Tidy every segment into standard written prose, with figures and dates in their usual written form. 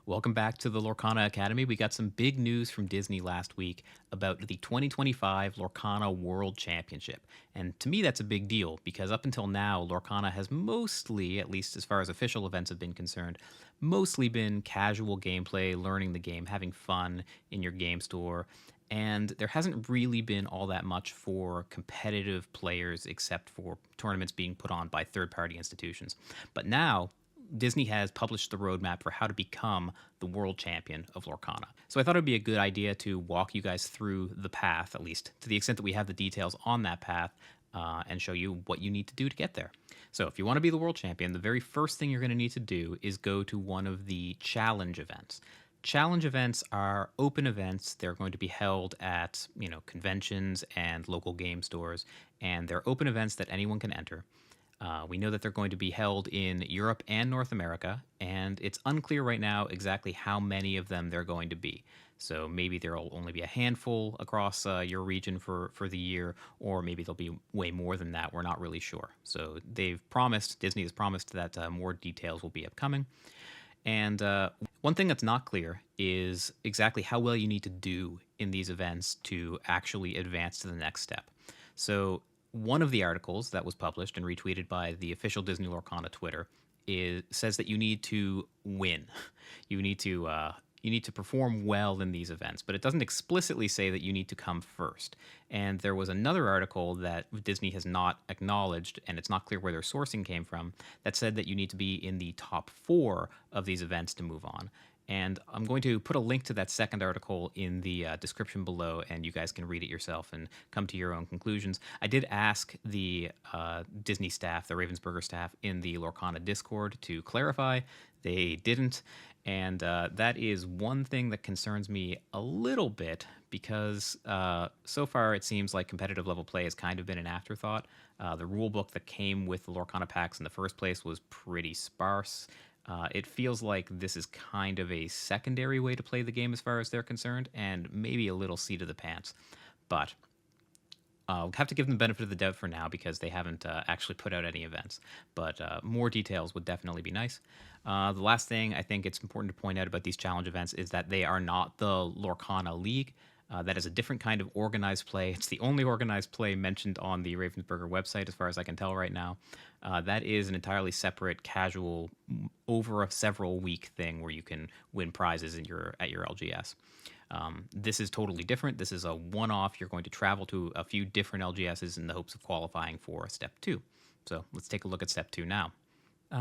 Welcome back to the Lorcana Academy. We got some big news from Disney last week about the 2025 Lorcana World Championship. And to me, that's a big deal because up until now, Lorcana has mostly, at least as far as official events have been concerned, mostly been casual gameplay, learning the game, having fun in your game store. And there hasn't really been all that much for competitive players except for tournaments being put on by third-party institutions. But now, Disney has published the roadmap for how to become the world champion of Lorcana. So I thought it would be a good idea to walk you guys through the path, at least to the extent that we have the details on that path, and show you what you need to do to get there. So if you want to be the world champion, the very first thing you're going to need to do is go to one of the challenge events. Challenge events are open events. They're going to be held at, conventions and local game stores, and they're open events that anyone can enter. We know that they're going to be held in Europe and North America, and it's unclear right now exactly how many of them they're going to be. So maybe there'll only be a handful across your region for the year, or maybe there'll be way more than that. We're not really sure. So Disney has promised that more details will be upcoming. And one thing that's not clear is exactly how well you need to do in these events to actually advance to the next step. So one of the articles that was published and retweeted by the official Disney Lorcana Twitter says that you need to win. You need to perform well in these events, but it doesn't explicitly say that you need to come first. And there was another article that Disney has not acknowledged, and it's not clear where their sourcing came from, that said that you need to be in the top 4 of these events to move on. And I'm going to put a link to that second article in the description below, and you guys can read it yourself and come to your own conclusions. I did ask the Disney staff, the Ravensburger staff, in the Lorcana Discord to clarify. They didn't, and that is one thing that concerns me a little bit because so far it seems like competitive level play has kind of been an afterthought. The rulebook that came with the Lorcana packs in the first place was pretty sparse. It feels like this is kind of a secondary way to play the game as far as they're concerned, and maybe a little seat of the pants. But we'll have to give them the benefit of the doubt for now because they haven't actually put out any events. But more details would definitely be nice. The last thing I think it's important to point out about these challenge events is that they are not the Lorcana League. That is a different kind of organized play. It's the only organized play mentioned on the Ravensburger website, as far as I can tell right now. That is an entirely separate, casual, over a several-week thing where you can win prizes at your LGS. This is totally different. This is a one-off. You're going to travel to a few different LGSs in the hopes of qualifying for Step 2. So let's take a look at Step 2 now.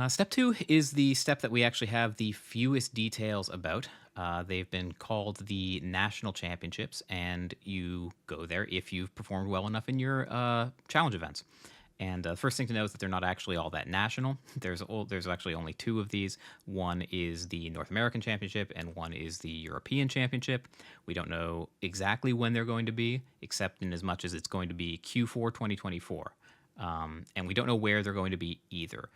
Step 2 is the step that we actually have the fewest details about. They've been called the National Championships, and you go there if you've performed well enough in your challenge events. And the first thing to know is that they're not actually all that national. There's actually only 2 of these. One is the North American Championship, and one is the European Championship. We don't know exactly when they're going to be, except in as much as it's going to be Q4 2024. And we don't know where they're going to be either.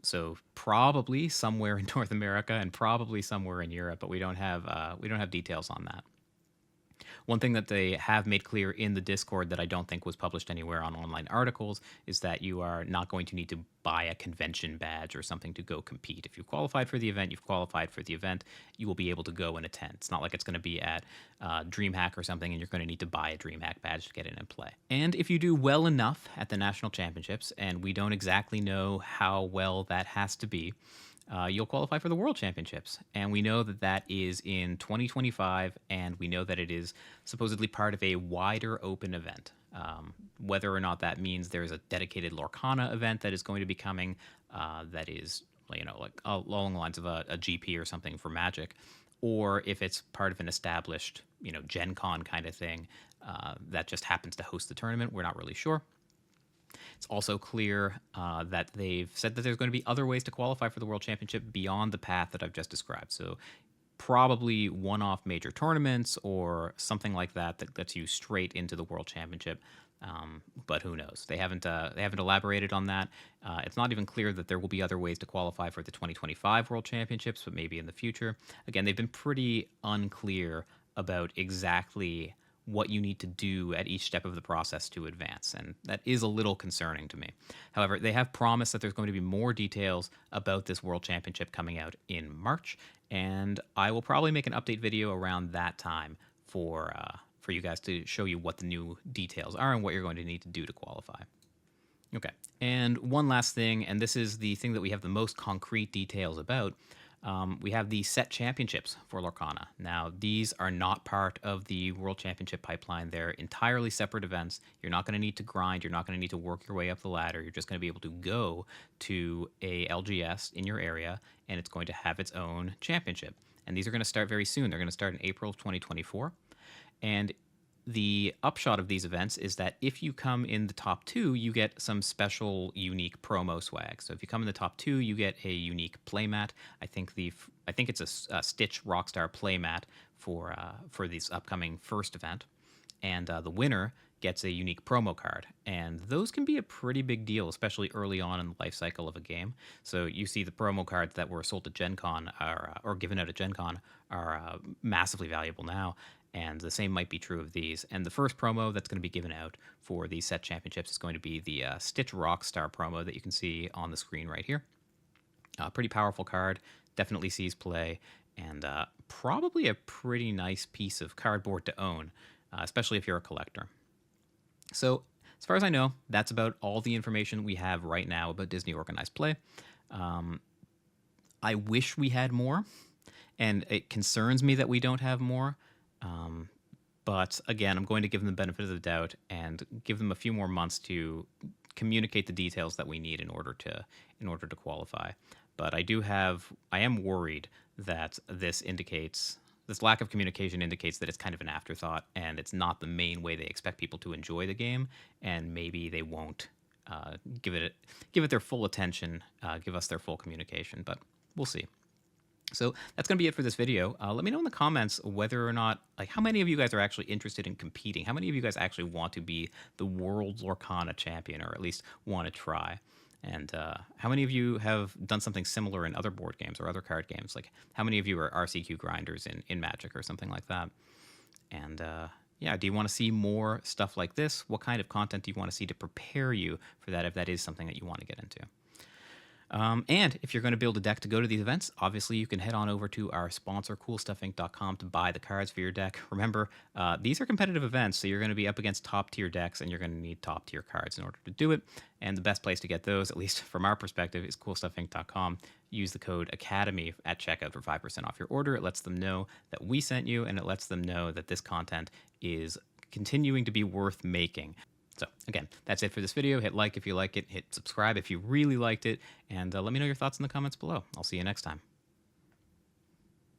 So probably somewhere in North America and probably somewhere in Europe, but we don't have details on that. One thing that they have made clear in the Discord that I don't think was published anywhere on online articles is that you are not going to need to buy a convention badge or something to go compete. If you've qualified for the event, you've qualified for the event, you will be able to go and attend. It's not like it's going to be at DreamHack or something and you're going to need to buy a DreamHack badge to get in and play. And if you do well enough at the National Championships, and we don't exactly know how well that has to be, you'll qualify for the World Championships. And we know that that is in 2025, and we know that it is supposedly part of a wider open event. Whether or not that means there's a dedicated Lorcana event that is going to be coming, that is, like along the lines of a GP or something for Magic, or if it's part of an established, Gen Con kind of thing that just happens to host the tournament, we're not really sure. It's also clear that they've said that there's going to be other ways to qualify for the World Championship beyond the path that I've just described. So probably one-off major tournaments or something like that that gets you straight into the World Championship. But who knows? They haven't elaborated on that. It's not even clear that there will be other ways to qualify for the 2025 World Championships, but maybe in the future. Again, they've been pretty unclear about exactly what you need to do at each step of the process to advance, and that is a little concerning to me. However, they have promised that there's going to be more details about this World Championship coming out in March, and I will probably make an update video around that time for you guys to show you what the new details are and what you're going to need to do to qualify. Okay, and one last thing, and this is the thing that we have the most concrete details about. We have the set championships for Lorcana. Now, these are not part of the World Championship pipeline. They're entirely separate events. You're not going to need to grind. You're not going to need to work your way up the ladder. You're just going to be able to go to a LGS in your area, and it's going to have its own championship. And these are going to start very soon. They're going to start in April of 2024. And the upshot of these events is that if you come in the top 2, you get some special unique promo swag. So if you come in the top 2, you get a unique playmat. I think it's a Stitch Rockstar playmat for this upcoming first event, and the winner gets a unique promo card, and those can be a pretty big deal, especially early on in the life cycle of a game. So you see the promo cards that were sold to Gen Con or given out at Gen Con are massively valuable now. And the same might be true of these. And the first promo that's going to be given out for these set championships is going to be the Stitch Rockstar promo that you can see on the screen right here. Pretty powerful card, definitely sees play, and probably a pretty nice piece of cardboard to own, especially if you're a collector. So as far as I know, that's about all the information we have right now about Disney Organized Play. I wish we had more, and it concerns me that we don't have more. But again, I'm going to give them the benefit of the doubt and give them a few more months to communicate the details that we need in order to qualify. But I am worried that this lack of communication indicates that it's kind of an afterthought and it's not the main way they expect people to enjoy the game, and maybe they won't give it their full attention, give us their full communication. But we'll see. So that's going to be it for this video. Let me know in the comments whether or not, how many of you guys are actually interested in competing? How many of you guys actually want to be the World Lorcana champion, or at least want to try? And how many of you have done something similar in other board games or other card games? Like, how many of you are RCQ grinders in Magic or something like that? And yeah, do you want to see more stuff like this? What kind of content do you want to see to prepare you for that, if that is something that you want to get into? And if you're going to build a deck to go to these events, obviously you can head on over to our sponsor, Coolstuffinc.com, to buy the cards for your deck. Remember, these are competitive events, so you're going to be up against top-tier decks, and you're going to need top-tier cards in order to do it. And the best place to get those, at least from our perspective, is Coolstuffinc.com. Use the code ACADEMY at checkout for 5% off your order. It lets them know that we sent you, and it lets them know that this content is continuing to be worth making. So again, that's it for this video. Hit like if you like it, hit subscribe if you really liked it, and let me know your thoughts in the comments below. I'll see you next time.